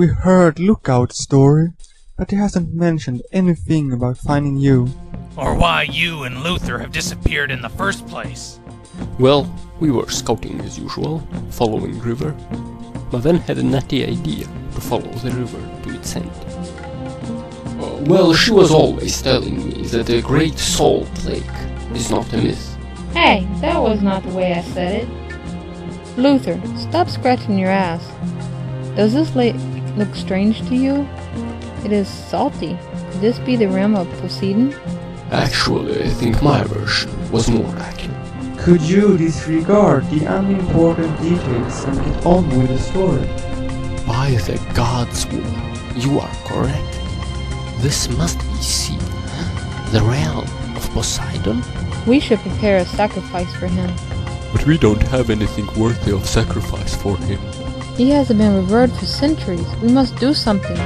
We heard Lookout's story, but he hasn't mentioned anything about finding you. Or why you and Luther have disappeared in the first place. Well, we were scouting as usual, following river. But then had a nutty idea to follow the river to its end. Well, she was always telling me that the Great Salt Lake is not a myth. Hey, that was not the way I said it. Luther, stop scratching your ass. Does this lake look strange to you? It is salty. Could this be the rim of Poseidon? Actually, I think my version was more accurate. Could you disregard the unimportant details and get on with the story? By the gods, woman, you are correct. This must be sea, the realm of Poseidon. We should prepare a sacrifice for him. But we don't have anything worthy of sacrifice for him. He hasn't been revered for centuries. We must do something.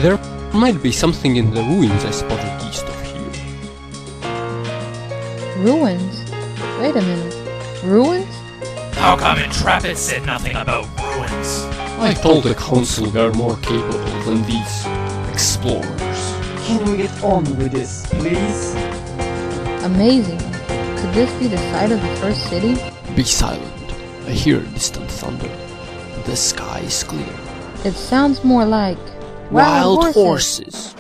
There might be something in the ruins I spotted east of here. Ruins? Wait a minute. Ruins? How come Intrepid said nothing about ruins? I told the council we are more capable than these explorers. Can we get on with this, please? Amazing. Could this be the site of the first city? Be silent. I hear distant thunder. The sky is clear. It sounds more like Wild horses.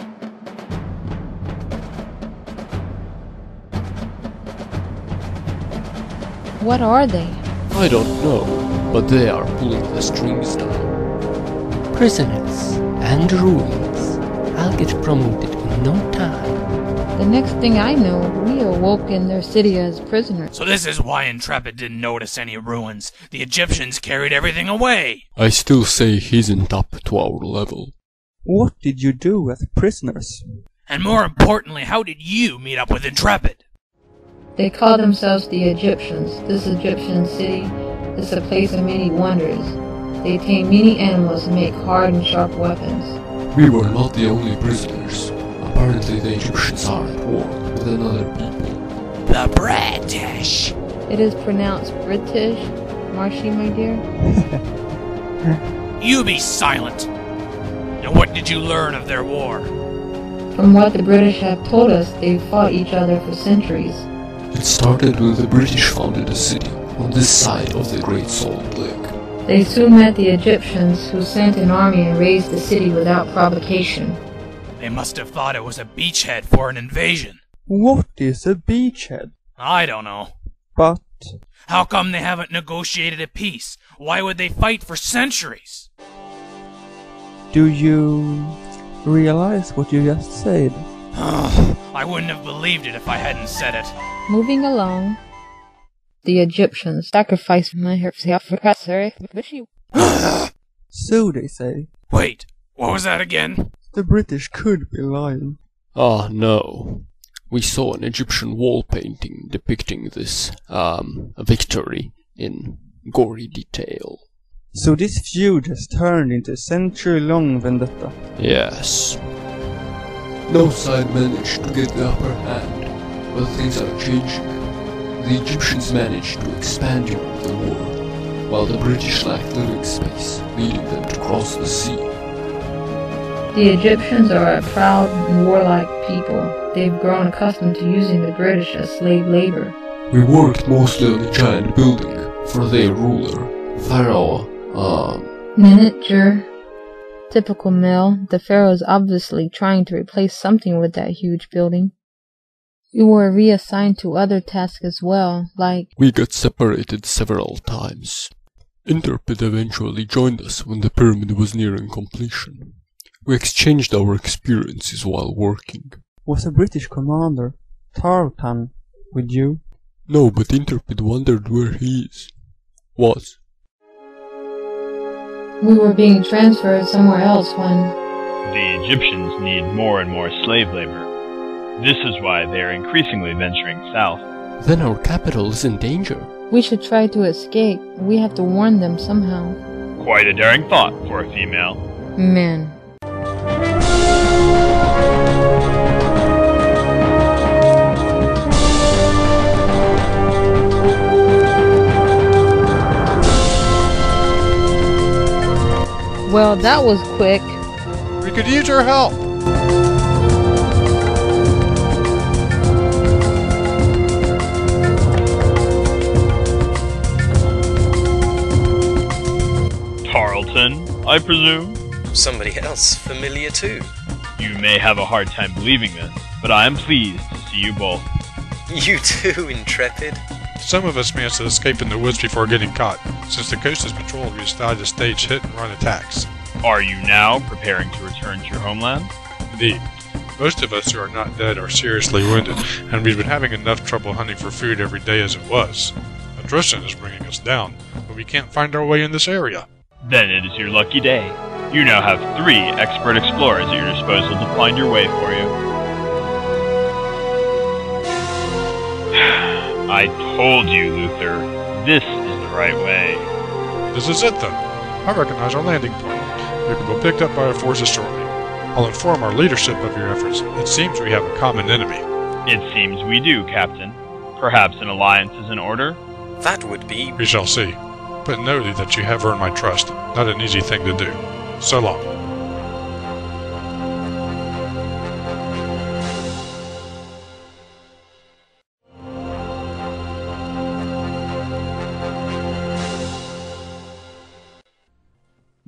What are they? I don't know, but they are pulling the strings down. Prisoners and ruins. I'll get promoted in no time. The next thing I know, we awoke in their city as prisoners. So this is why Intrepid didn't notice any ruins. The Egyptians carried everything away. I still say he isn't up to our level. What did you do as prisoners? And more importantly, how did you meet up with Intrepid? They call themselves the Egyptians. This Egyptian city is a place of many wonders. They tame many animals and make hard and sharp weapons. We were not the only prisoners. Apparently the Egyptians are at war with another people. The British. It is pronounced British, Marshy, my dear. You be silent. And what did you learn of their war? From what the British have told us, they've fought each other for centuries. It started when the British founded a city on this side of the Great Salt Lake. They soon met the Egyptians, who sent an army and razed the city without provocation. They must have thought it was a beachhead for an invasion. What is a beachhead? I don't know. But... How come they haven't negotiated a peace? Why would they fight for centuries? Do you realize what you just said? I wouldn't have believed it if I hadn't said it. Moving along, the Egyptians sacrificed my So they say. Wait, what was that again? The British could be lying. Ah, no. We saw an Egyptian wall painting depicting this, victory in gory detail. So this feud has turned into a century-long vendetta. Yes. No side managed to get the upper hand, but things are changing. The Egyptians managed to expand during the war, while the British lacked living space, leading them to cross the sea. The Egyptians are a proud and warlike people. They've grown accustomed to using the British as slave labor. We worked mostly on a giant building for their ruler, Pharaoh, Miniature. Typical male, the pharaoh is obviously trying to replace something with that huge building. We were reassigned to other tasks as well, like... We got separated several times. Intrepid eventually joined us when the pyramid was nearing completion. We exchanged our experiences while working. Was a British commander, Tartan, with you? No, but Intrepid wondered where he was. We were being transferred somewhere else when... The Egyptians need more and more slave labor. This is why they are increasingly venturing south. Then our capital is in danger. We should try to escape. We have to warn them somehow. Quite a daring thought for a female. Men. Well, that was quick. We could use your help! Tarleton, I presume? Somebody else familiar too. You may have a hard time believing this, but I am pleased to see you both. You too, Intrepid. Some of us managed to escape in the woods before getting caught. Since the coast is patrolled, we decided to stage hit-and-run attacks. Are you now preparing to return to your homeland? Indeed. Most of us who are not dead are seriously wounded, and we've been having enough trouble hunting for food every day as it was. Attrition is bringing us down, but we can't find our way in this area. Then it is your lucky day. You now have 3 expert explorers at your disposal to find your way for you. I told you, Luther. This is the right way. This is it then. I recognize our landing point. We can be picked up by our forces shortly. I'll inform our leadership of your efforts. It seems we have a common enemy. It seems we do, Captain. Perhaps an alliance is in order? That would be... We shall see. But know that you have earned my trust. Not an easy thing to do. So long.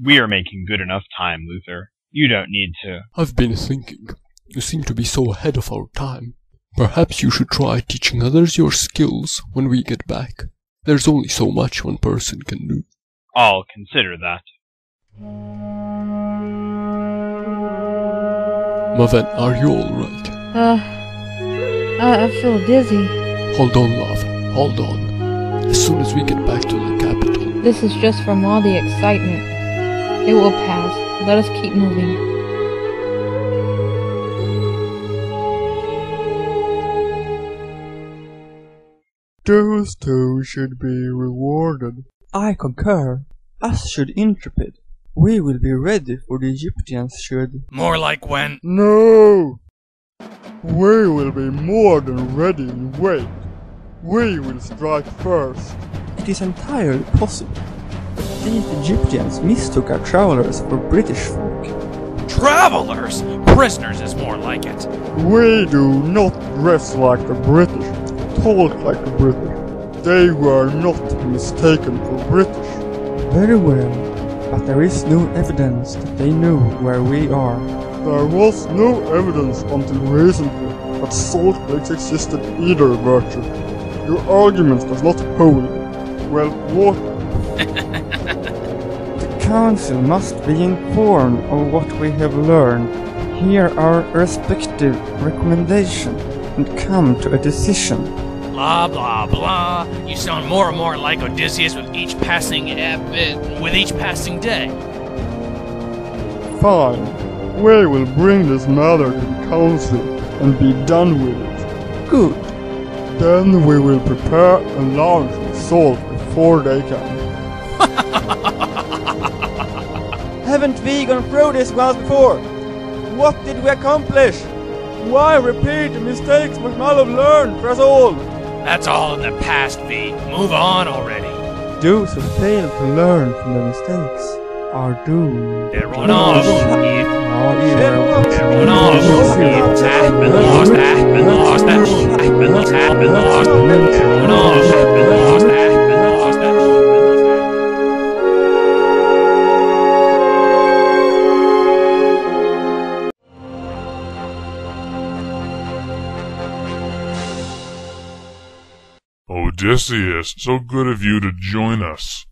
We are making good enough time, Luther. You don't need to... I've been thinking. You seem to be so ahead of our time. Perhaps you should try teaching others your skills when we get back. There's only so much one person can do. I'll consider that. Maven, are you alright? I feel dizzy. Hold on, love. Hold on. As soon as we get back to the capital... This is just from all the excitement. It will pass. Let us keep moving. Those two should be rewarded. I concur. As should Intrepid. We will be ready for the Egyptians should... More like when... No! We will be more than ready in wait. We will strike first. It is entirely possible. These Egyptians mistook our travelers for British folk. Travelers? Prisoners is more like it. We do not dress like the British, talk like the British. They were not mistaken for British. Very well, but there is no evidence that they knew where we are. There was no evidence until recently that salt lakes existed either, Virtue. Your argument does not hold. Well, what? The council must be informed of what we have learned, hear our respective recommendations, and come to a decision. Blah blah blah. You sound more and more like Odysseus with each passing day. Fine. We will bring this matter to the council and be done with it. Good. Then we will prepare and launch the assault before they can. Haven't we gone through this once before? What did we accomplish? Why repeat the mistakes we might have learned for us all? That's all in the past, V. Move on already. Those who fail to learn from their mistakes are doomed. Everyone else, everyone else, been lost, been lost, been lost, been lost, everyone else, been lost, been lost, Odysseus, so good of you to join us.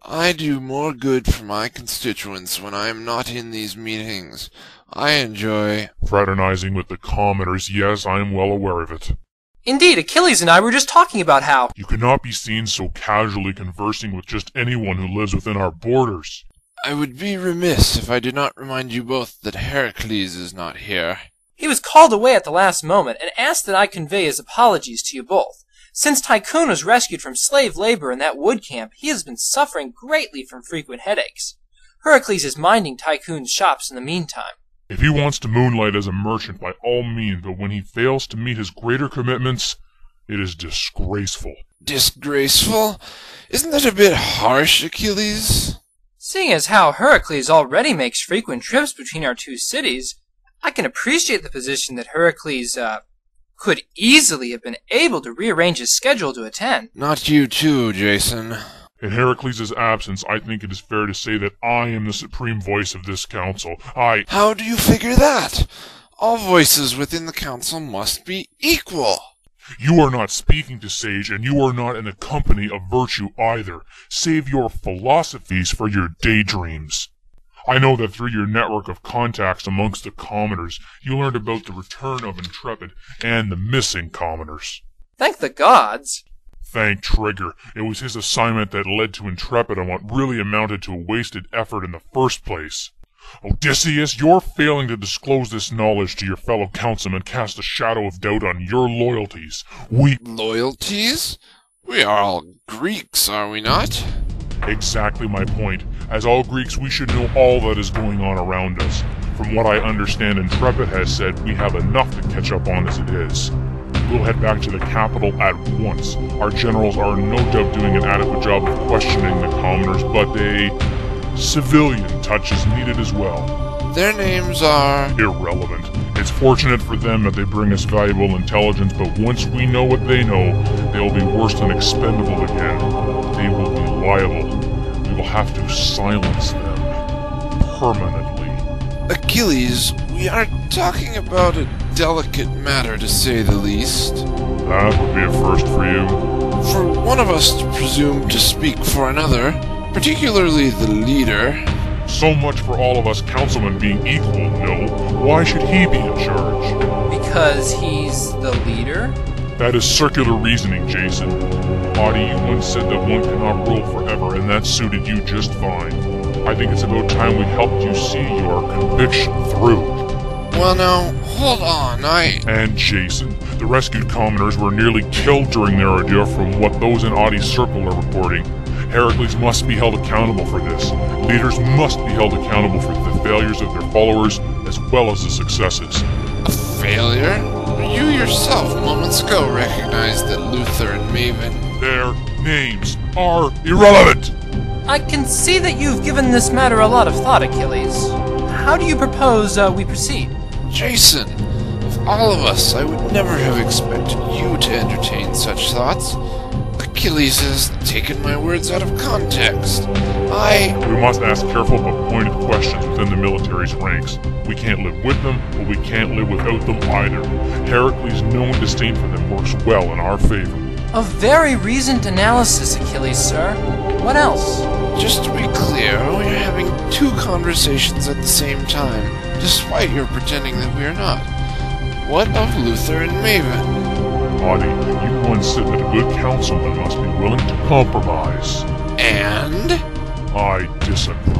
I do more good for my constituents when I am not in these meetings. I enjoy Fraternizing with the commoners, yes, I am well aware of it. Indeed, Achilles and I were just talking about how... You cannot be seen so casually conversing with just anyone who lives within our borders. I would be remiss if I did not remind you both that Heracles is not here. He was called away at the last moment and asked that I convey his apologies to you both. Since Tycoon was rescued from slave labor in that wood camp, he has been suffering greatly from frequent headaches. Heracles is minding Tycoon's shops in the meantime. If he wants to moonlight as a merchant, by all means, but when he fails to meet his greater commitments, it is disgraceful. Disgraceful? Isn't that a bit harsh, Achilles? Seeing as how Heracles already makes frequent trips between our two cities, I can appreciate the position that Heracles, could easily have been able to rearrange his schedule to attend. Not you too, Jason. In Heracles' absence, I think it is fair to say that I am the supreme voice of this council. How do you figure that? All voices within the council must be equal. You are not speaking to Sage, and you are not in the company of virtue either. Save your philosophies for your daydreams. I know that through your network of contacts amongst the commoners, you learned about the return of Intrepid and the missing commoners. Thank the gods. Thank Trigger. It was his assignment that led to Intrepid on what really amounted to a wasted effort in the first place. Odysseus, your failing to disclose this knowledge to your fellow councilmen cast a shadow of doubt on your loyalties. Loyalties? We are all Greeks, are we not? Exactly my point. As all Greeks, we should know all that is going on around us. From what I understand, Intrepid has said we have enough to catch up on as it is. We'll head back to the capital at once. Our generals are no doubt doing an adequate job of questioning the commoners, but a civilian touch is needed as well. Their names are irrelevant. It's fortunate for them that they bring us valuable intelligence, but once we know what they know, they'll be worse than expendable again. They will be liable. We will have to silence them. Permanently. Achilles, we are talking about a delicate matter, to say the least. That would be a first for you. For one of us to presume to speak for another, particularly the leader. So much for all of us councilmen being equal, no? Why should he be in charge? Because he's the leader? That is circular reasoning, Jason. Audie, you once said that one cannot rule forever, and that suited you just fine. I think it's about time we helped you see your conviction through. Well now, hold on, And Jason, the rescued commoners were nearly killed during their ordeal from what those in Audie's circle are reporting. Heracles must be held accountable for this. Leaders must be held accountable for the failures of their followers as well as the successes. A failure? You yourself moments ago recognized that Luther and Maven... Their names are irrelevant! I can see that you've given this matter a lot of thought, Achilles. How do you propose we proceed? Jason, of all of us, I would never have expected you to entertain such thoughts. Achilles has taken my words out of context. We must ask careful but pointed questions within the military's ranks. We can't live with them, but we can't live without them either. Heracles' known disdain for them works well in our favor. A very reasoned analysis, Achilles, sir. What else? Just to be clear, we're having two conversations at the same time, despite your pretending that we are not. What of Luther and Maven? Audie, you once said that a good councilman must be willing to compromise. And? I disagree.